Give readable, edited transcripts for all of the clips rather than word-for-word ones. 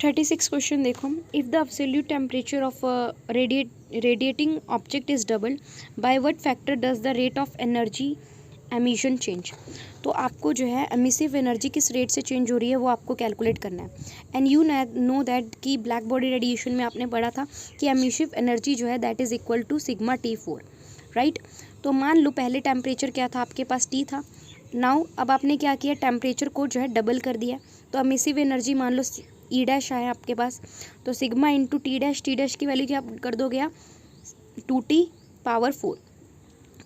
36 question देखो, if the absolute temperature of radiating object is double, by what factor does the rate of energy emission change. तो आपको जो है emissive energy किस rate से change हो रही है वो आपको कैलकुलेट करना है। एंड यू नो दैट कि ब्लैक बॉडी रेडिएशन में आपने पढ़ा था कि एमिसिव एनर्जी जो है that is equal to sigma T4, right. तो मान लो पहले टेम्परेचर क्या था आपके पास, T था। नाउ अब आपने क्या किया, टेम्परेचर को जो है डबल कर दिया, तो एमिसिव एनर्जी मान लो ई डैश आया आपके पास, तो सिग्मा इंटू टी डैश की वैल्यू क्या कर दोगे आप, 2T⁴।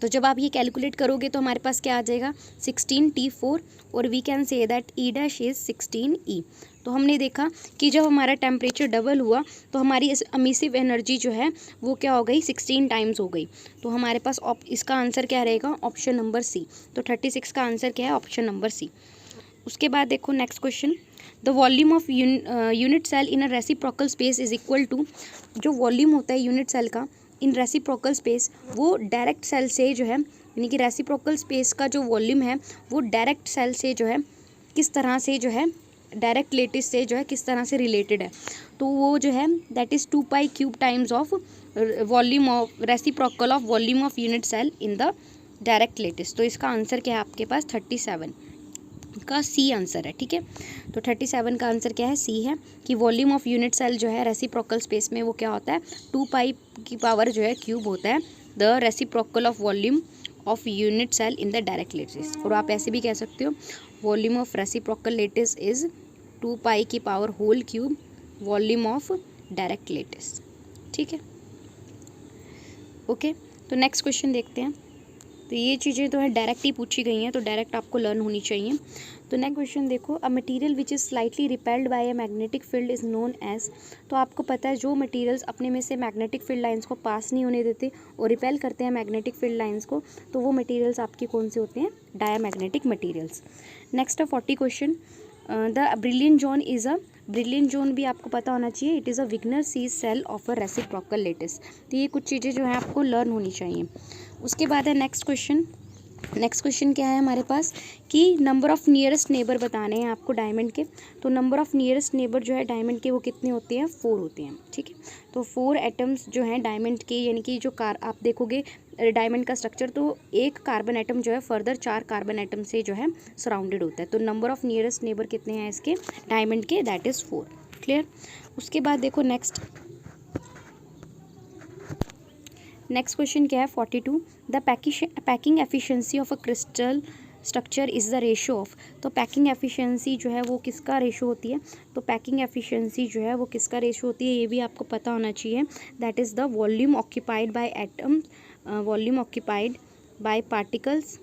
तो जब आप ये कैलकुलेट करोगे तो हमारे पास क्या आ जाएगा, 16T4, और we can say that e dash is 16E। तो हमने देखा कि जब हमारा टेम्परेचर डबल हुआ तो हमारी एमिसिव एनर्जी जो है वो क्या हो गई, 16 टाइम्स हो गई। तो हमारे पास इसका आंसर क्या रहेगा, ऑप्शन नंबर सी। तो 36 का आंसर क्या है, ऑप्शन नंबर सी। उसके बाद देखो next question, the volume of unit cell in a reciprocal space is equal to, जो वॉल्यूम होता है यूनिट सेल का इन रेसिप्रोकल स्पेस, वो डायरेक्ट सेल से जो है, यानी कि रेसिप्रोकल स्पेस का जो वॉल्यूम है वो डायरेक्ट सेल से जो है किस तरह से जो है, डायरेक्ट लेटिस से जो है किस तरह से रिलेटेड है। तो वो जो है that is 2π³ times of volume of reciprocal of volume of unit cell in the direct lattice. तो इसका आंसर क्या है आपके पास, 37 का सी आंसर है, ठीक है। तो 37 का आंसर क्या है, सी है, कि वॉल्यूम ऑफ यूनिट सेल जो है रेसिप्रोकल स्पेस में वो क्या होता है, 2π³ जो है क्यूब होता है the reciprocal of volume of unit cell in the direct lattice. और आप ऐसे भी कह सकते हो volume of reciprocal lattice is 2π³ volume of direct lattice, ठीक है। ओके, तो नेक्स्ट क्वेश्चन देखते हैं। तो ये चीज़ें तो है डायरेक्ट ही पूछी गई हैं, तो डायरेक्ट आपको लर्न होनी चाहिए। तो नेक्स्ट क्वेश्चन देखो, a material which is slightly repelled by a magnetic field is known as. तो आपको पता है जो मटेरियल्स अपने में से मैग्नेटिक फील्ड लाइंस को पास नहीं होने देते और रिपेल करते हैं मैग्नेटिक फील्ड लाइंस को, तो वो मटेरियल्स आपके कौन से होते हैं, diamagnetic materials. Next 40 question, the brilliant zone is a, brilliant zone भी आपको पता होना चाहिए, इट इज़ अ विग्नर सीज cell of a reciprocal lattice. तो ये कुछ चीज़ें जो है आपको लर्न होनी चाहिए। उसके बाद है नेक्स्ट क्वेश्चन। नेक्स्ट क्वेश्चन क्या है हमारे पास कि नंबर ऑफ़ नियरेस्ट नेबर बताने हैं आपको डायमंड के। तो नंबर ऑफ़ नियरेस्ट नेबर जो है डायमंड के वो कितने होते हैं, 4 होते हैं, ठीक है। तो 4 एटम्स जो हैं डायमंड के, यानी कि जो आप देखोगे डायमंड का स्ट्रक्चर, तो एक कार्बन एटम जो है फर्दर 4 कार्बन एटम से जो है सराउंडेड होता है। तो नंबर ऑफ़ नियरेस्ट नेबर कितने हैं इसके डायमंड के, दैट इज़ 4, क्लियर। उसके बाद देखो नेक्स्ट क्वेश्चन क्या है, 42, the packing efficiency of a crystal structure is the ratio of. तो पैकिंग एफिशिएंसी जो है वो किसका रेशो होती है, तो पैकिंग एफिशिएंसी जो है वो किसका रेशो होती है, ये भी आपको पता होना चाहिए। That is the volume occupied by atom, volume occupied by particles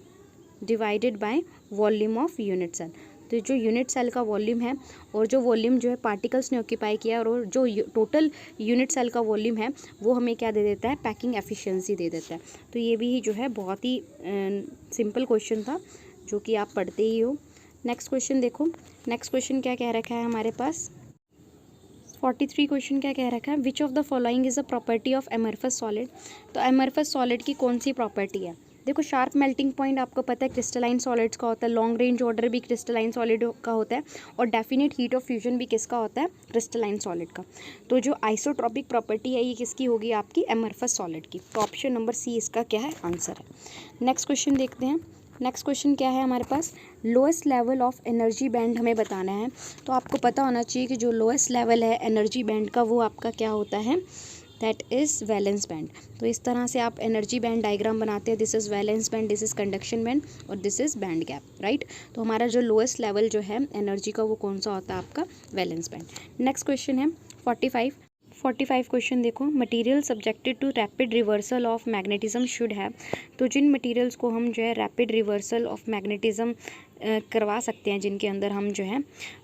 divided by volume of unit cell. तो जो यूनिट सेल का वॉल्यूम है और जो वॉल्यूम जो है पार्टिकल्स ने ऑक्यूपाई किया, और जो टोटल यूनिट सेल का वॉल्यूम है वो हमें क्या दे देता है, पैकिंग एफिशिएंसी दे देता है। तो ये भी जो है बहुत ही सिंपल क्वेश्चन था जो कि आप पढ़ते ही हो। नेक्स्ट क्वेश्चन देखो, नेक्स्ट क्वेश्चन क्या कह रखा है हमारे पास, 43 क्वेश्चन क्या कह रखा है, विच of the following is a property of amorphous solid. तो एमरफस सॉलिड की कौन सी प्रॉपर्टी है, देखो शार्प मेल्टिंग पॉइंट आपको पता है क्रिस्टलाइन सॉलिड्स का होता है, लॉन्ग रेंज ऑर्डर भी क्रिस्टलाइन सॉलिड का होता है, और डेफिनेट हीट ऑफ फ्यूजन भी किसका होता है, क्रिस्टलाइन सॉलिड का। तो जो आइसोट्रॉपिक प्रॉपर्टी है ये किसकी होगी, आपकी एमरफस सॉलिड की। तो ऑप्शन नंबर सी इसका क्या है, आंसर है। नेक्स्ट क्वेश्चन देखते हैं। नेक्स्ट क्वेश्चन क्या है हमारे पास, lowest level of energy band हमें बताना है। तो आपको पता होना चाहिए कि जो लोएस्ट लेवल है एनर्जी बैंड का वो आपका क्या होता है, दैट इज़ वैलेंस बैंड। तो इस तरह से आप एनर्जी बैंड डायग्राम बनाते हैं, this is valence band, this is conduction band, और this is band gap, right. तो हमारा जो लोएस्ट लेवल जो है एनर्जी का वो कौन सा होता है, आपका वैलेंस बैंड। नेक्स्ट क्वेश्चन है 45 क्वेश्चन देखो, material subjected to rapid reversal of magnetism should have. तो जिन मटेरियल्स को हम जो है रैपिड रिवर्सल ऑफ मैग्नेटिज्म करवा सकते हैं, जिनके अंदर हम जो है,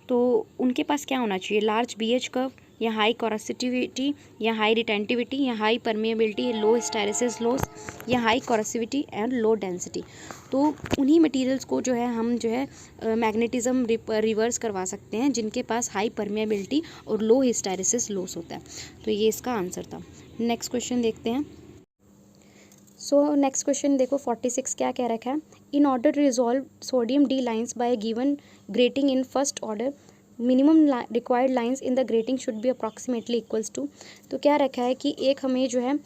तो उनके पास क्या होना चाहिए, लार्ज BH कर्व, या हाई कोरोसिविटी, या हाई रिटेंटिविटी, या हाई परमेबिलिटी, लो हिस्टैरिसीस लॉस, या हाई कोरोसिविटी एंड लो डेंसिटी। तो उन्हीं मटेरियल्स को जो है हम जो है मैग्नेटिज्म रिवर्स करवा सकते हैं जिनके पास हाई परमेबिलिटी और लो हिस्टैरिसीस लॉस होता है। तो ये इसका आंसर था। नेक्स्ट क्वेश्चन देखते हैं। सो नेक्स्ट क्वेश्चन देखो 46 क्या कह रखा है, in order to resolve sodium d lines by given grating in first order minimum required lines in the grating should be approximately equals to. तो क्या रखा है कि एक हमें जो है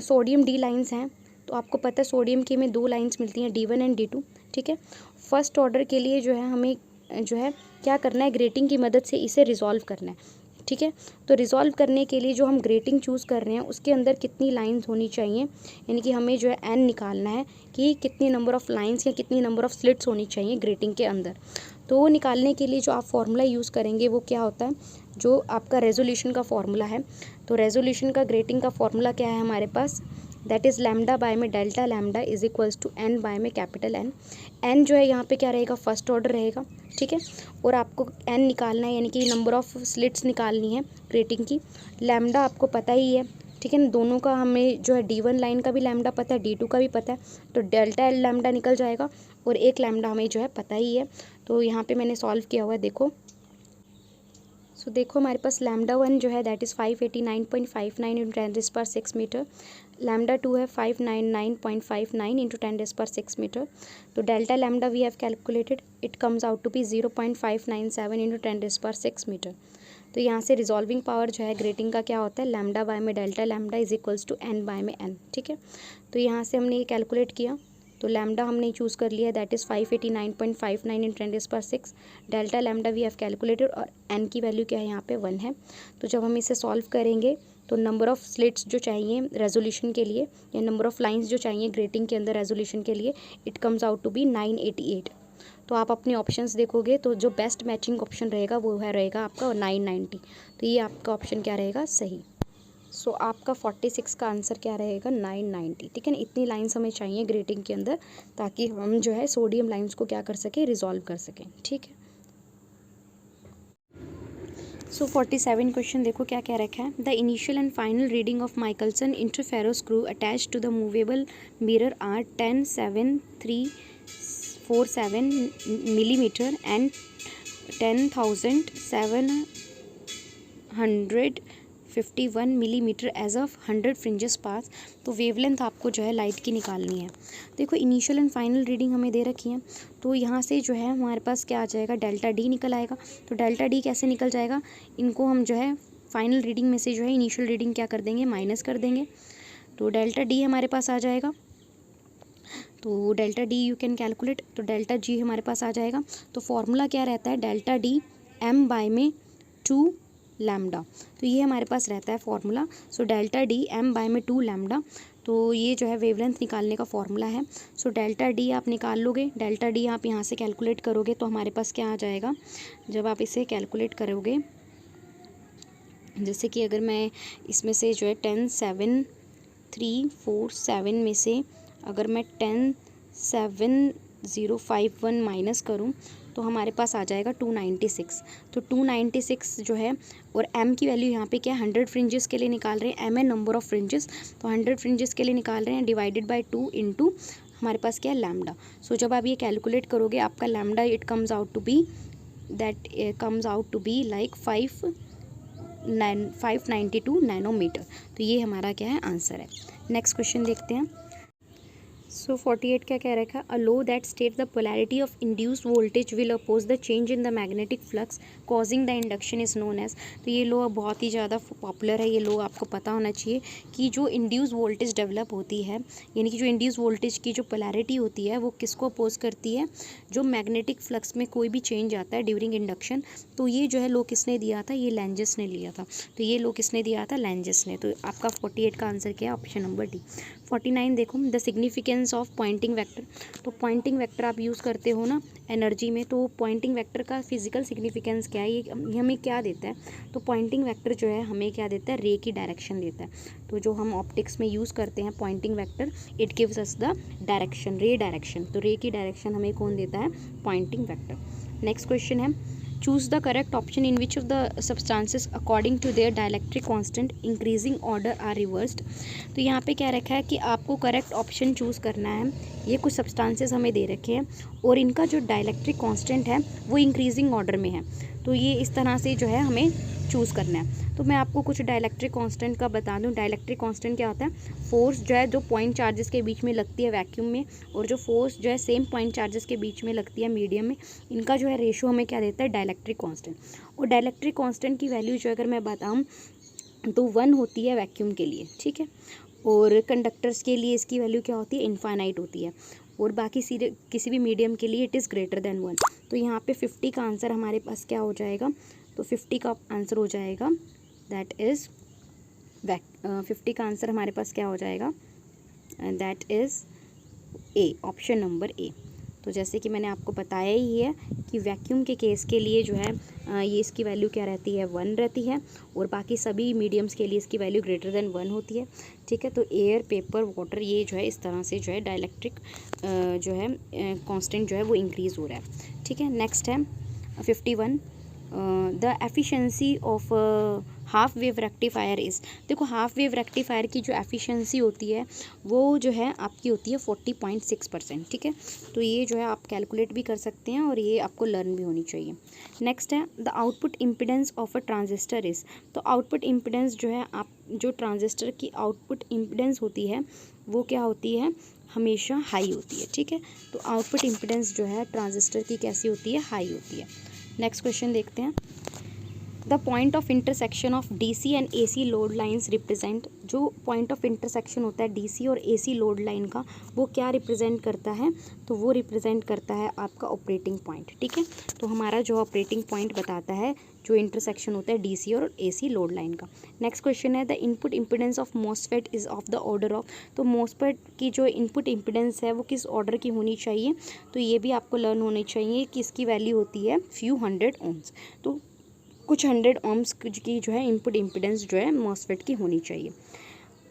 सोडियम डी लाइंस हैं, तो आपको पता है सोडियम की हमें 2 लाइंस मिलती हैं, D1 एंड D2, ठीक है। फर्स्ट ऑर्डर के लिए जो है हमें जो है क्या करना है, ग्रेटिंग की मदद से इसे रिजॉल्व करना है, ठीक है। तो रिजॉल्व करने के लिए जो हम ग्रेटिंग चूज़ कर रहे हैं उसके अंदर कितनी लाइंस होनी चाहिए, यानी कि हमें जो है n निकालना है कि कितनी नंबर ऑफ़ लाइंस या कितनी नंबर ऑफ़ स्लिट्स होनी चाहिए ग्रेटिंग के अंदर। तो वो निकालने के लिए जो आप फार्मूला यूज़ करेंगे वो क्या होता है, जो आपका रेजोल्यूशन का फार्मूला है। तो रेजोल्यूशन का ग्रेटिंग का फार्मूला क्या है हमारे पास, दैट इज़ लैम्डा बाय में delta lambda is equals to n by में कैपिटल N। n जो है यहाँ पे क्या रहेगा, फर्स्ट ऑर्डर रहेगा, ठीक है। और आपको n निकालना है, यानी कि नंबर ऑफ़ स्लिट्स निकालनी है ग्रेटिंग की। लैम्डा आपको पता ही है, ठीक है ना, दोनों का हमें जो है D1 लाइन का भी लैम्डा पता है, D2 का भी पता है, तो डेल्टा लैम्डा निकल जाएगा और एक लैम्डा हमें जो है पता ही है। तो यहाँ पे मैंने सॉल्व किया हुआ है, देखो। सो देखो हमारे पास लैम्डा 1 जो है that is 589.59 into 10⁻6 meter, lambda 2 है 599.59 इंटू 10⁻6 मीटर। तो delta lambda we have calculated, it comes out to be 0.597 into 10⁻6 meter. तो यहाँ से रिजॉल्विंग पावर जो है ग्रेटिंग का क्या होता है, लैम्डा बाय में delta lambda is equals to n by में n, ठीक है। तो यहाँ से हमने ये कैलकुलेट किया, तो लैम्डा हमने चूज़ कर लिया that is 589.59 in 10⁻6, delta lambda we have calculated और n की वैल्यू क्या है यहाँ पे 1 है। तो जब हम इसे सॉल्व करेंगे तो नंबर ऑफ़ स्लिट्स जो चाहिए रेजोल्यूशन के लिए या नंबर ऑफ़ लाइंस जो चाहिए ग्रेटिंग के अंदर रेजोल्यूशन के लिए, it comes out to be 988। तो आप अपने ऑप्शंस देखोगे तो जो बेस्ट मैचिंग ऑप्शन रहेगा वो है रहेगा आपका 990। तो ये आपका ऑप्शन क्या रहेगा, सही। सो आपका 46 का आंसर क्या रहेगा, 990, ठीक है ना। इतनी लाइंस हमें चाहिए ग्रेटिंग के अंदर ताकि हम जो है सोडियम लाइंस को क्या कर सकें, रिजॉल्व कर सकें, ठीक है। सो 47 क्वेश्चन देखो क्या क्या रखा है, the initial and final reading of Michelson interferometer screw attach to the movable mirror are 10,747 millimetre and 10,751 millimetre as of 100 fringes pass. तो वेवलेंथ आपको जो है लाइट की निकालनी है। देखो इनिशियल एंड फाइनल रीडिंग हमें दे रखी है, तो यहाँ से जो है हमारे पास क्या आ जाएगा, डेल्टा डी निकल आएगा। तो डेल्टा डी कैसे निकल जाएगा, इनको हम जो है फाइनल रीडिंग में से जो है इनिशियल रीडिंग क्या कर देंगे, माइनस कर देंगे। तो डेल्टा डी हमारे पास आ जाएगा, तो delta D you can calculate, तो डेल्टा जी हमारे पास आ जाएगा। तो फॉर्मूला क्या रहता है, डेल्टा डी m बाय में 2 लैम्डा, तो ये हमारे पास रहता है formula. So delta d m by में 2 लैम्डा, तो ये जो है वेवलेंथ निकालने का फॉर्मूला है। सो डेल्टा डी आप निकाल लोगे, डेल्टा डी आप यहाँ से कैलकुलेट करोगे तो हमारे पास क्या आ जाएगा, जब आप इसे कैलकुलेट करोगे, जैसे कि अगर मैं इसमें से जो है 10,7,3,4,7 में से अगर मैं 10,7,051 माइनस करूँ तो हमारे पास आ जाएगा 296। तो 296 जो है, और m की वैल्यू यहाँ पे क्या है, 100 फ्रिंजेस के लिए निकाल रहे हैं, m है नंबर ऑफ़ फ्रिंजेस, तो 100 फ्रिंजेस के लिए निकाल रहे हैं, डिवाइडेड बाय 2 इंटू हमारे पास क्या है, लैम्डा। सो जब आप ये कैलकुलेट करोगे आपका lambda it comes out to be like 592 nanometer. तो ये हमारा क्या है, आंसर है। नेक्स्ट क्वेश्चन देखते हैं। सो 48 क्या कह रखा है, a law that state the polarity of induced voltage will oppose the change in the magnetic flux causing the induction is known as. तो ये लॉ बहुत ही ज़्यादा पॉपुलर है, ये लॉ आपको पता होना चाहिए कि जो इंड्यूस वोल्टेज डेवलप होती है, यानी कि जो इंड्यूस वोल्टेज की जो पोलैरिटी होती है वो किसको अपोज करती है, जो मैग्नेटिक फ्लक्स में कोई भी चेंज आता है ड्यूरिंग इंडक्शन। तो ये जो है लॉ किसने दिया था, ये लेंजस ने लिया था। तो ये लॉ किसने दिया था, लेंजस ने। तो आपका 48 का आंसर क्या है, ऑप्शन नंबर डी। 49 देखो, the significance of pointing vector. तो पॉइंटिंग वेक्टर आप यूज़ करते हो ना एनर्जी में, तो पॉइंटिंग वेक्टर का फिजिकल सिग्निफिकेंस क्या है, ये हमें क्या देता है। तो पॉइंटिंग वेक्टर जो है हमें क्या देता है, रे की डायरेक्शन देता है। तो जो हम ऑप्टिक्स में यूज़ करते हैं pointing vector, it gives us the direction, ray direction. तो रे की डायरेक्शन हमें कौन देता है, पॉइंटिंग वेक्टर। नेक्स्ट क्वेश्चन है, choose the correct option in which of the substances according to their dielectric constant increasing order are reversed. तो यहाँ पे क्या रखा है कि आपको करेक्ट ऑप्शन चूज़ करना है। ये कुछ सब्सटेंसेस हमें दे रखे हैं और इनका जो डायलेक्ट्रिक कांस्टेंट है वो इंक्रीजिंग ऑर्डर में है। तो ये इस तरह से जो है हमें चूज़ करना है। तो मैं आपको कुछ डाइलेक्ट्रिक कांस्टेंट का बता दूं। डाइलेक्ट्रिक कांस्टेंट क्या होता है? फोर्स जो है जो पॉइंट चार्जेस के बीच में लगती है वैक्यूम में, और जो फोर्स जो है सेम पॉइंट चार्जेस के बीच में लगती है मीडियम में, इनका जो है रेशो हमें क्या देता है? Dielectric constant. और डाइलेक्ट्रिक कांस्टेंट की वैल्यू जो अगर मैं बताऊँ तो 1 होती है वैक्यूम के लिए, ठीक है। और कंडक्टर्स के लिए इसकी वैल्यू क्या होती है? इनफाइनाइट होती है। और बाकी किसी भी मीडियम के लिए इट इज़ ग्रेटर देन 1। तो यहाँ पे 50 का आंसर हमारे पास क्या हो जाएगा? तो 50 का आंसर हो जाएगा दैट इज़ 50 का आंसर हमारे पास क्या हो जाएगा? That is a, option number ए। तो जैसे कि मैंने आपको बताया ही है कि वैक्यूम के केस के लिए जो है ये इसकी वैल्यू क्या रहती है? 1 रहती है, और बाकी सभी मीडियम्स के लिए इसकी वैल्यू ग्रेटर देन 1 होती है, ठीक है। तो एयर, पेपर, वाटर, ये जो है इस तरह से जो है डाइलेक्ट्रिक जो है कांस्टेंट जो है वो इंक्रीज़ हो रहा है, ठीक है। नेक्स्ट है 51, the efficiency of half wave rectifier is. देखो हाफ वेव रेक्टिफायर की जो एफिशिएंसी होती है वो जो है आपकी होती है 40.6%, ठीक है। तो ये जो है आप कैलकुलेट भी कर सकते हैं और ये आपको लर्न भी होनी चाहिए। नेक्स्ट है the output impedance of a transistor is. तो आउटपुट इम्पिडेंस जो है आप जो ट्रांजिस्टर की आउटपुट इम्पिडेंस होती है वो क्या होती है? हमेशा हाई होती है, ठीक है। तो आउटपुट इम्पिडेंस जो है ट्रांजिस्टर की कैसी होती है? हाई होती है। नेक्स्ट क्वेश्चन देखते हैं। The point of intersection of DC and AC load lines represent. जो पॉइंट ऑफ इंटरसेक्शन होता है डीसी और एसी लोड लाइन का, वो क्या रिप्रेजेंट करता है? तो वो रिप्रेजेंट करता है आपका ऑपरेटिंग पॉइंट, ठीक है। तो हमारा जो ऑपरेटिंग पॉइंट बताता है जो इंटरसेक्शन होता है डीसी और एसी लोड लाइन का। नेक्स्ट क्वेश्चन है the input impedance of MOSFET is of the order of. तो मॉसफेट की जो इनपुट इम्पिडेंस है वो किस ऑर्डर की होनी चाहिए? तो ये भी आपको लर्न होनी चाहिए कि इसकी वैल्यू होती है फ्यू 100 ओम्स। तो कुछ 100 ओम्स की जो है इनपुट इम्पिडेंस जो है मॉसफेट की होनी चाहिए।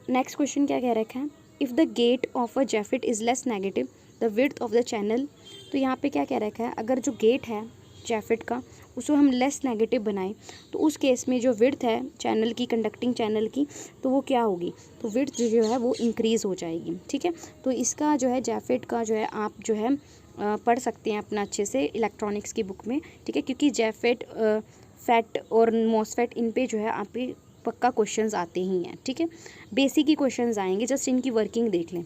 नेक्स्ट क्वेश्चन क्या कह रखा है? If the gate of a JFET is less negative the width of the channel. तो यहाँ पे क्या कह रखा है? अगर जो गेट है जेफिट का उसको हम लेस नेगेटिव बनाएं तो उस केस में जो विड्थ है चैनल की, कंडक्टिंग चैनल की, तो वो क्या होगी? तो विड्थ जो है वो इंक्रीज़ हो जाएगी, ठीक है। तो इसका जो है जेफिट का जो है आप जो है पढ़ सकते हैं अपना अच्छे से इलेक्ट्रॉनिक्स की बुक में, ठीक है। क्योंकि जेफिट, फैट और मॉसफेट इन पे जो है आप पे पक्का क्वेश्चंस आते ही हैं, ठीक है। बेसिक ही क्वेश्चंस आएंगे, जस्ट इनकी वर्किंग देख लें।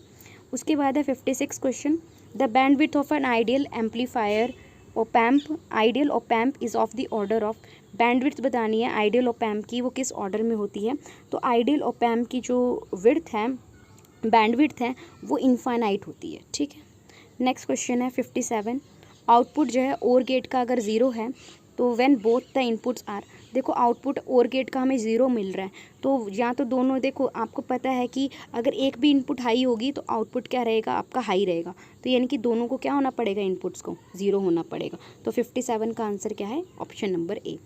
उसके बाद है 56 question. The bandwidth of an ideal amplifier op-amp, ideal op-amp is of the order of. Bandwidth बतानी है आइडियल ओपैम्प की, वो किस ऑर्डर में होती है? तो आइडियल ओपैम्प की जो विड्थ है, बैंडविड्थ है, वो इनफाइनाइट होती है, ठीक है। नेक्स्ट क्वेश्चन है 57। आउटपुट जो है ओर गेट का अगर ज़ीरो है तो when both the inputs are. देखो आउटपुट ओर गेट का हमें ज़ीरो मिल रहा है, तो या तो दोनों, देखो आपको पता है कि अगर एक भी इनपुट हाई होगी तो आउटपुट क्या रहेगा? आपका हाई रहेगा। तो यानी कि दोनों को क्या होना पड़ेगा? इनपुट्स को ज़ीरो होना पड़ेगा। तो 57 का आंसर क्या है? ऑप्शन नंबर ए।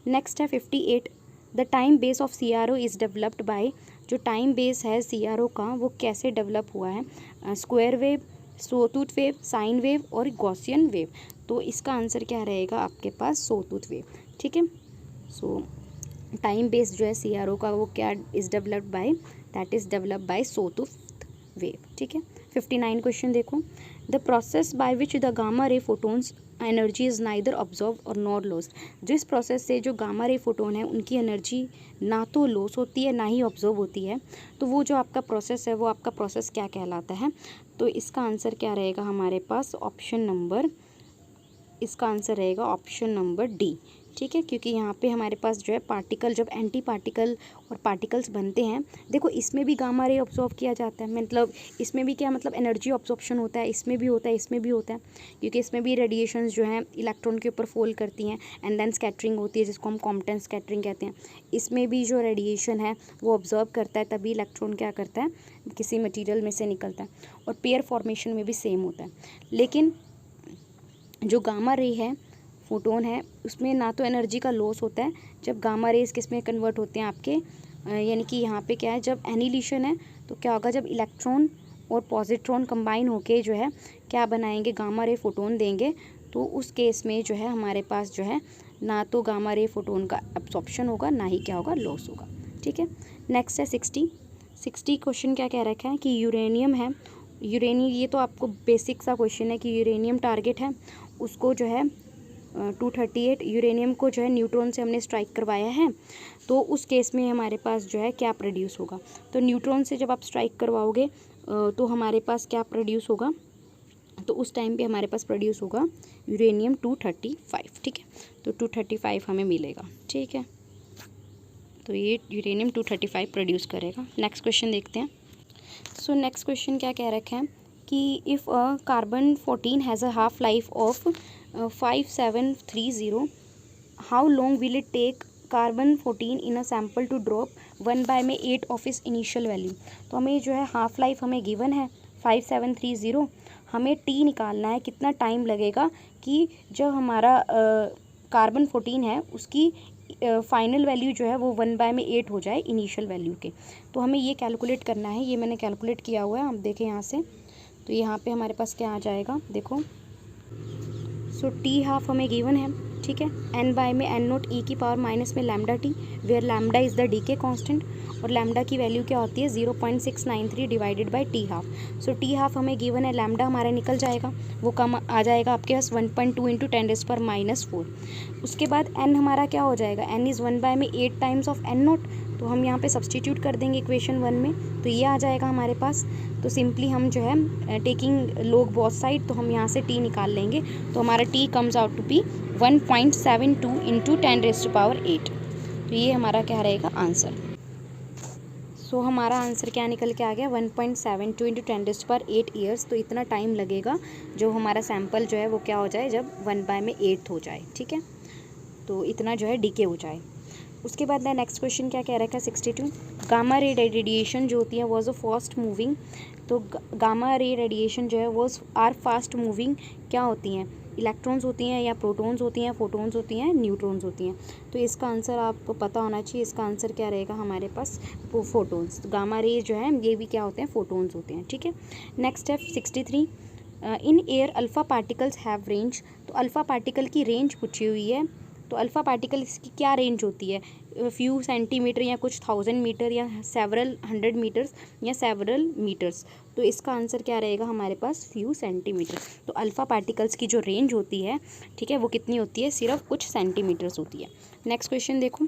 नेक्स्ट है 58। The time base of CRO is developed by. जो टाइम बेस है CRO का वो कैसे डेवलप हुआ है? Square wave, sawtooth wave, sine wave और गॉसियन वेव। तो इसका आंसर क्या रहेगा आपके पास? सोटूथ वेव, ठीक है। सो टाइम बेस जो है CRO का वो क्या is developed by? That is developed by sawtooth wave, ठीक है। 59 क्वेश्चन देखो। The process by which the gamma ray photons energy is neither observe और नॉर लॉस्ट। जिस प्रोसेस से जो गामा रे फोटोन है उनकी एनर्जी ना तो लॉस होती है ना ही ऑब्जर्व होती है, तो वो जो आपका प्रोसेस है वो आपका प्रोसेस क्या कहलाता है? तो इसका आंसर क्या रहेगा हमारे पास? ऑप्शन नंबर, इसका आंसर रहेगा ऑप्शन नंबर डी, ठीक है। क्योंकि यहाँ पे हमारे पास जो है पार्टिकल, जब एंटी पार्टिकल और पार्टिकल्स बनते हैं, देखो इसमें भी गामा रे ऑब्जॉर्व किया जाता है, मतलब इसमें भी क्या मतलब एनर्जी ऑब्जॉर्प्शन होता है, इसमें भी होता है, इसमें भी होता है। क्योंकि इसमें भी रेडिएशंस जो हैं इलेक्ट्रॉन के ऊपर फॉल करती हैं एंड देन स्कैटरिंग होती है जिसको हम कॉम्पटन स्कैटरिंग कहते हैं। इसमें भी जो रेडिएशन है वो ऑब्जर्व करता है, तभी इलेक्ट्रॉन क्या करता है? किसी मटीरियल में से निकलता है। और पेयर फॉर्मेशन में भी सेम होता है। लेकिन जो गामा रे है, फोटोन है, उसमें ना तो एनर्जी का लॉस होता है जब गामा रेज किस में कन्वर्ट होते हैं आपके, यानी कि यहाँ पे क्या है, जब एनिलिशन है तो क्या होगा? जब इलेक्ट्रॉन और पॉजिट्रॉन कंबाइन होके जो है क्या बनाएंगे? गामा रे फोटोन देंगे। तो उस केस में जो है हमारे पास जो है ना तो गामा रे फोटोन का एब्जॉर्प्शन होगा ना ही क्या होगा? लॉस होगा, ठीक है। नेक्स्ट है 60 क्वेश्चन क्या कह रखा है कि यूरेनियम है, यूरेनियम, ये तो आपको बेसिक सा क्वेश्चन है कि यूरेनियम टारगेट है, उसको जो है 238 यूरेनियम को जो है न्यूट्रॉन से हमने स्ट्राइक करवाया है, तो उस केस में हमारे पास जो है क्या प्रोड्यूस होगा। तो न्यूट्रॉन से जब आप स्ट्राइक करवाओगे तो हमारे पास क्या प्रोड्यूस होगा, तो उस टाइम पे हमारे पास प्रोड्यूस होगा यूरेनियम 235। ठीक है, तो 235 हमें मिलेगा। ठीक है, तो ये यूरेनियम 235 प्रोड्यूस करेगा। नेक्स्ट क्वेश्चन देखते हैं। सो नेक्स्ट क्वेश्चन क्या कह रखा है कि if carbon 14 has a half life of 5730, how long will it take carbon 14 in a sample to drop 1/8 of its initial value. तो हमें जो है हाफ लाइफ हमें गिवन है 5730, हमें टी निकालना है कितना टाइम लगेगा कि जब हमारा कार्बन 14 है उसकी फाइनल वैल्यू जो है वो 1/8 हो जाए इनिशियल वैल्यू के। तो हमें ये कैलकुलेट करना है, ये मैंने कैलकुलेट किया हुआ है, हम देखें यहाँ से। तो यहाँ पे हमारे पास क्या आ जाएगा, देखो। सो टी हाफ हमें गिवन है, ठीक है, एन बाय में एन नोट ई की पावर माइनस में lambda t, where lambda is the decay constant, और लैम्डा की वैल्यू क्या होती है 0.693 divided by t half. So t half हमें गिवन है, लैम्डा हमारा निकल जाएगा, वो कम आ जाएगा आपके पास 1.2 इंटू 10⁻⁻⁴। उसके बाद एन हमारा क्या हो जाएगा, n is 1/8 times of n naught, तो हम यहाँ पे सब्सटीट्यूट कर देंगे इक्वेशन 1 में, तो ये आ जाएगा हमारे पास। तो सिंपली हम जो है टेकिंग लोग बोथ साइड, तो हम यहाँ से टी निकाल लेंगे, तो हमारा t comes out to be 1.72 into 10⁸8। तो ये हमारा क्या रहेगा आंसर। सो हमारा आंसर क्या निकल के आ गया 1.72 इंटू 10⁸8 ईयर्स। तो इतना टाइम लगेगा जो हमारा सैम्पल जो है वो क्या हो जाए, जब 1/8 हो जाए। ठीक है, तो इतना जो है डीके हो जाए। उसके बाद नेक्स्ट क्वेश्चन क्या कह रखा है 62, गामा रे रेडिएशन जो होती है वॉज अ फास्ट मूविंग। तो गामा रे रेडिएशन जो है वो आर फास्ट मूविंग क्या होती हैं, इलेक्ट्रॉन्स होती हैं या प्रोटॉन्स होती हैं, फोटॉन्स होती हैं, न्यूट्रॉन्स होती हैं। तो इसका आंसर आपको पता होना चाहिए, इसका आंसर क्या रहेगा हमारे पास फोटॉन्स। तो गामा रे जो है ये भी क्या होते हैं, फोटॉन्स होते हैं। ठीक है, नेक्स्ट है 63, in air alpha particles have range. तो अल्फ़ा पार्टिकल की रेंज पूछी हुई है, तो अल्फ़ा पार्टिकल की क्या रेंज होती है, फ्यू सेंटीमीटर या कुछ 1000 मीटर या सेवरल 100 मीटर्स या सेवरल मीटर्स। तो इसका आंसर क्या रहेगा हमारे पास फ्यू सेंटीमीटर। तो अल्फ़ा पार्टिकल्स की जो रेंज होती है, ठीक है, वो कितनी होती है, सिर्फ कुछ सेंटीमीटर्स होती है। नेक्स्ट क्वेश्चन देखो,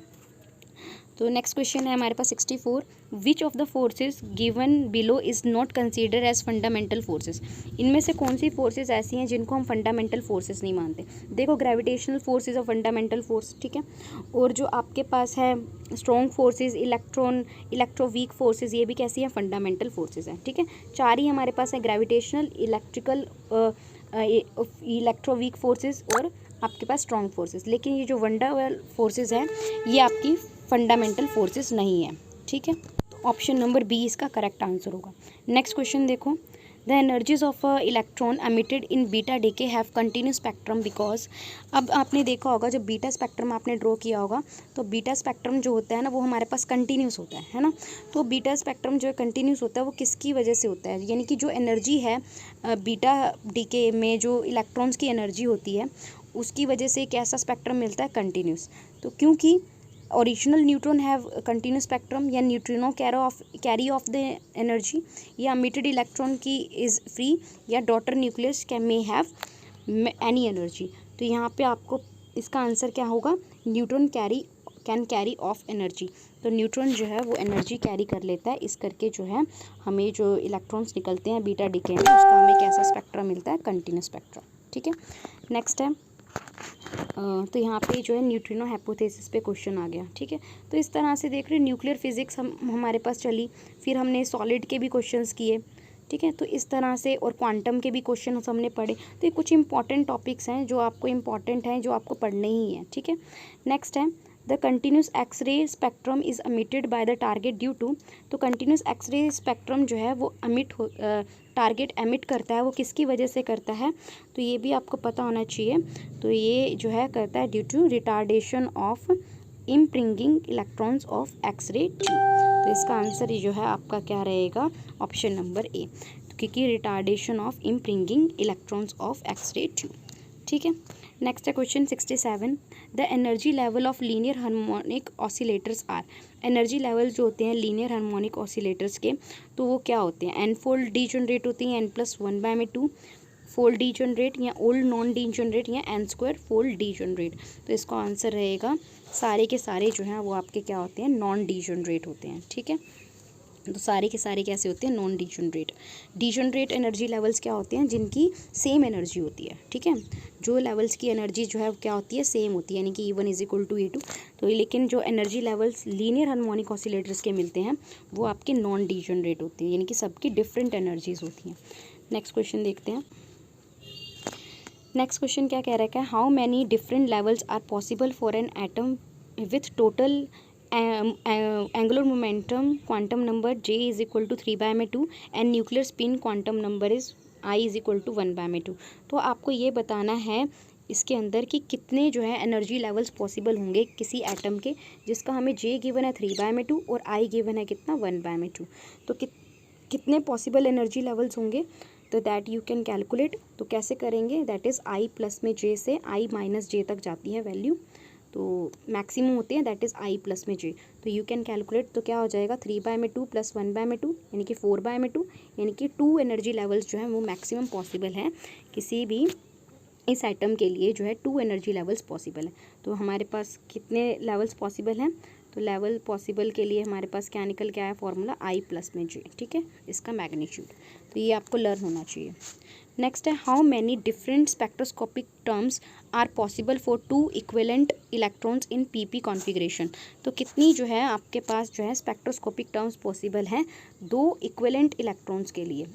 तो नेक्स्ट क्वेश्चन है हमारे पास 64, which of the forces given below is not consider as fundamental forces. इनमें से कौन सी फोर्सेस ऐसी हैं जिनको हम फंडामेंटल फोर्सेस नहीं मानते। देखो, gravitational force is a fundamental force, ठीक है, और जो आपके पास है स्ट्रॉन्ग फोर्सेस, इलेक्ट्रोवीक फोर्सेस, ये भी कैसी हैं, फंडामेंटल फोर्सेस हैं। ठीक है, चार ही हमारे पास है, ग्रेविटेशनल, इलेक्ट्रिकल, इलेक्ट्रोवीक फोर्सेस और आपके पास स्ट्रॉन्ग फोर्सेस। लेकिन ये जो वंडरफुल फोर्सेस हैं ये आपकी फंडामेंटल फोर्सेस नहीं है। ठीक है, तो ऑप्शन नंबर बी इसका करेक्ट आंसर होगा। नेक्स्ट क्वेश्चन देखो, the energies of electron emitted in beta decay have continuous spectrum because. अब आपने देखा होगा जब बीटा स्पेक्ट्रम आपने ड्रॉ किया होगा, तो बीटा स्पेक्ट्रम जो होता है ना वो हमारे पास कंटिन्यूस होता है ना। तो बीटा स्पेक्ट्रम जो है कंटिन्यूस होता है, वो किसकी वजह से होता है, यानी कि जो एनर्जी है बीटा डीके में जो इलेक्ट्रॉन्स की एनर्जी होती है उसकी वजह से कैसा स्पेक्ट्रम मिलता है, कंटिन्यूस। तो क्योंकि original neutron have continuous spectrum, या neutrino carry off the energy, या एमिटेड इलेक्ट्रॉन की इज़ फ्री, या daughter nucleus can may have any energy. तो यहाँ पे आपको इसका आंसर क्या होगा, neutron can carry off energy. तो न्यूट्रॉन जो है वो एनर्जी कैरी कर लेता है, इस करके जो है हमें जो इलेक्ट्रॉन्स निकलते हैं बीटा डीके में उसका हमें कैसा स्पेक्ट्रम मिलता है, कंटिन्यूस स्पेक्ट्रम। ठीक है, नेक्स्ट है तो यहाँ पे जो है न्यूट्रिनो हाइपोथेसिस पे क्वेश्चन आ गया। ठीक है, तो इस तरह से देख रहे हैं न्यूक्लियर फिजिक्स हमारे पास चली, फिर हमने सॉलिड के भी क्वेश्चंस किए। ठीक है, तो इस तरह से, और क्वांटम के भी क्वेश्चन हमने पढ़े। तो ये कुछ इंपॉर्टेंट टॉपिक्स हैं जो आपको इम्पॉर्टेंट हैं, जो आपको पढ़ने ही हैं। ठीक है, नेक्स्ट है the continuous x ray spectrum is emitted by the target due to. तो कंटिन्यूस एक्सरे स्पेक्ट्रम जो है वो टारगेट एमिट करता है, वो किसकी वजह से करता है, तो ये भी आपको पता होना चाहिए। तो ये जो है करता है due to retardation of impinging electrons of X ray tube. तो इसका आंसर जो है आपका क्या रहेगा, ऑप्शन नंबर ए, क्योंकि retardation of impinging electrons of X ray tube. ठीक है, नेक्स्ट है question 67, the energy level of linear harmonic oscillators are. Energy level जो होते हैं लीनियर हार्मोनिक ऑसिलेटर्स के, तो वो क्या होते हैं, एन फोल्ड डी जनरेट होती हैं, n+1/2 फोल्ड डीजनरेट या ओल्ड नॉन डीजनरेट या एन स्क्वायर फोल्ड डीजनरेट। तो इसका आंसर रहेगा सारे के सारे जो हैं वो आपके क्या होते हैं, नॉन डीजनरेट होते हैं। ठीक है, तो सारे के सारे कैसे होते हैं, non degenerate. Degenerate energy levels क्या होते हैं, जिनकी सेम एनर्जी होती है। ठीक है, जो लेवल्स की एनर्जी जो है क्या होती है, सेम होती है, यानी कि E1 is equal to E2। तो लेकिन जो energy levels linear harmonic oscillators के मिलते हैं वो आपके नॉन डीजनरेट होते हैं, यानी कि सबकी डिफरेंट एनर्जीज होती हैं। नेक्स्ट क्वेश्चन देखते हैं। नेक्स्ट क्वेश्चन क्या कह रहा है, how many different levels are possible for an atom with total angular momentum quantum number J is equal to 3/2 and nuclear spin quantum number is I is equal to 1/2। तो आपको ये बताना है इसके अंदर कि कितने जो है एनर्जी लेवल्स पॉसिबल होंगे किसी एटम के, जिसका हमें J गिवन है 3/2 और I गिवन है कितना 1/2। तो कितने पॉसिबल एनर्जी लेवल्स होंगे, तो दैट यू कैन कैलकुलेट। तो कैसे करेंगे, दैट इज़ I प्लस में J से I माइनस J तक जाती है वैल्यू, तो मैक्सिमम होते हैं दैट इज़ I प्लस में J। तो यू कैन कैलकुलेट, तो क्या हो जाएगा 3/2 प्लस 1/2 यानी कि 4/2, यानी कि 2 एनर्जी लेवल्स जो हैं वो मैक्सिमम पॉसिबल हैं किसी भी इस आइटम के लिए, जो है 2 एनर्जी लेवल्स पॉसिबल है। तो हमारे पास कितने लेवल्स पॉसिबल हैं, तो लेवल पॉसिबल के लिए हमारे पास क्या निकल के आया फॉर्मूला I प्लस में J। ठीक है, इसका मैग्नीट्यूड, तो ये आपको लर्न होना चाहिए। नेक्स्ट है, how many different spectroscopic terms are possible for 2 equivalent electrons in PP configuration. तो कितनी जो है आपके पास जो है स्पेक्ट्रोस्कोपिक टर्म्स पॉसिबल हैं 2 इक्विवेलेंट इलेक्ट्रॉन्स के लिए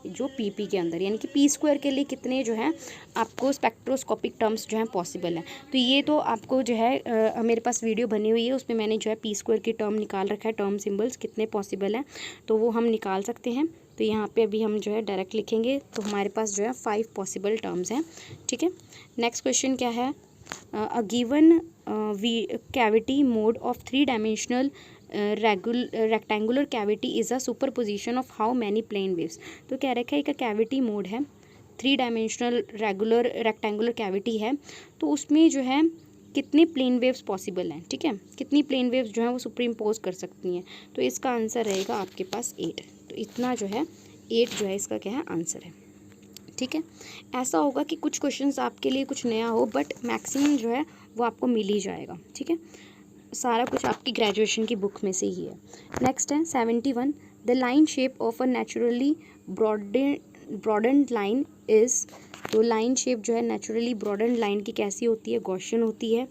जो PP के अंदर, यानी कि p² के लिए कितने जो है आपको स्पेक्ट्रोस्कोपिक टर्म्स जो हैं पॉसिबल हैं। तो ये तो आपको जो है मेरे पास वीडियो बनी हुई है, उसमें मैंने जो है p² की टर्म निकाल रखा है, टर्म सिम्बल्स कितने पॉसिबल हैं तो वो हम निकाल सकते हैं। तो यहाँ पे अभी हम जो है डायरेक्ट लिखेंगे, तो हमारे पास जो है 5 पॉसिबल टर्म्स हैं। ठीक है, नेक्स्ट क्वेश्चन क्या है, a given cavity mode of 3 dimensional rectangular cavity is a superposition of how many plane waves. तो कह रखा है एक कैविटी मोड है, 3 डायमेंशनल रेक्टेंगुलर कैविटी है, तो उसमें जो है कितने प्लेन वेव्स पॉसिबल हैं। ठीक है, कितनी प्लेन वेव्स जो हैं वो सुपर इम्पोज कर सकती हैं, तो इसका आंसर रहेगा आपके पास 8। तो इतना जो है 8 जो है इसका क्या है आंसर है। ठीक है, ऐसा होगा कि कुछ क्वेश्चंस आपके लिए कुछ नया हो, बट मैक्सिमम जो है वो आपको मिल ही जाएगा। ठीक है, सारा कुछ आपकी ग्रेजुएशन की बुक में से ही है। नेक्स्ट है 71, the line shape of a naturally broadened line is. तो लाइन शेप जो है नेचुरली ब्रॉडेंड लाइन की कैसी होती है, गॉसियन होती है,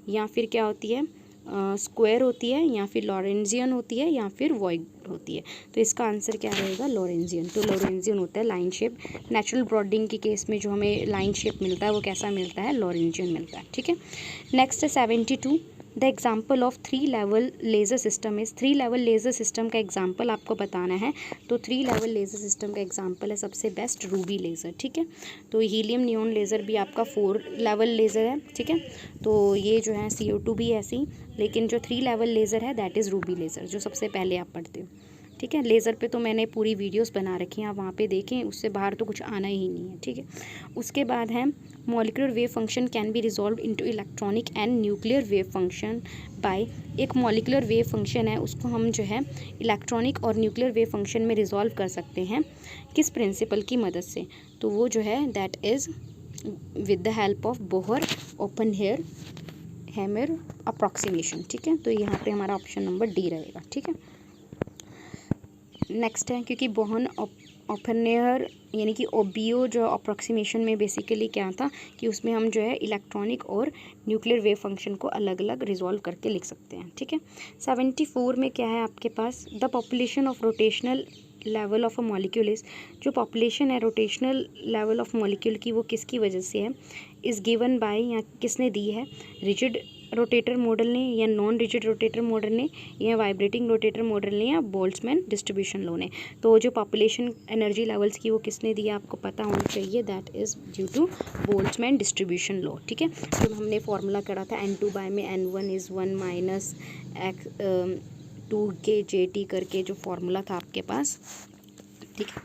या फिर क्या होती है स्क्वायर होती है, या फिर लॉरेंजियन होती है, या फिर वॉइड होती है। तो इसका आंसर क्या रहेगा, लॉरेंजियन। तो लॉरेंजियन होता है लाइन शेप, नेचुरल ब्रॉडिंग के केस में जो हमें लाइन शेप मिलता है वो कैसा मिलता है, लॉरेंजियन मिलता है। ठीक है, नेक्स्ट है 72, the example of 3 level laser system is. 3 level laser system का एग्जाम्पल आपको बताना है, तो 3 लेवल लेज़र सिस्टम का एग्जाम्पल है सबसे बेस्ट रूबी लेज़र। ठीक है, तो हीलियम नियॉन लेज़र भी आपका 4 लेवल लेज़र है। ठीक है, तो ये जो है CO2 भी ऐसी, लेकिन जो 3 लेवल लेज़र है दैट इज़ रूबी लेज़र, जो सबसे पहले आप पढ़ते हो। ठीक है, लेज़र पे तो मैंने पूरी वीडियोस बना रखी हैं, आप वहाँ पे देखें, उससे बाहर तो कुछ आना ही नहीं है। ठीक है, उसके बाद है molecular wave function can be resolve into electronic and nuclear wave function by. एक मॉलिक्यूलर वेव फंक्शन है, उसको हम जो है इलेक्ट्रॉनिक और न्यूक्लियर वेव फंक्शन में रिजॉल्व कर सकते हैं किस प्रिंसिपल की मदद से, तो वो जो है that is with the help of Bohr open hammer approximation. ठीक है, तो यहाँ पे हमारा ऑप्शन नंबर डी रहेगा। ठीक है, नेक्स्ट है, क्योंकि बोहन ओपनहेयर यानी कि ओबीओ जो अप्रॉक्सीमेशन में बेसिकली क्या था कि उसमें हम जो है इलेक्ट्रॉनिक और न्यूक्लियर वेव फंक्शन को अलग अलग रिजॉल्व करके लिख सकते हैं। ठीक है, 74 में क्या है आपके पास, the population of rotational level of a molecule is. जो पॉपुलेशन है रोटेशनल लेवल ऑफ मॉलिक्यूल की वो किसकी वजह से है, इज़ गिवन बाय, या किसने दी है, रिजिड रोटेटर मॉडल ने, या नॉन रिजिड रोटेटर मॉडल ने, या वाइब्रेटिंग रोटेटर मॉडल ने, या बोल्ट्जमैन डिस्ट्रीब्यूशन लॉ ने। तो जो पॉपुलेशन एनर्जी लेवल्स की वो किसने दिया आपको पता होना चाहिए, that is due to Boltzmann distribution law. ठीक है, तो हमने फॉर्मूला करा था N2 बाय में N1 इज़ 1 माइनस x 2 के JT करके जो फॉर्मूला था आपके पास। ठीक है,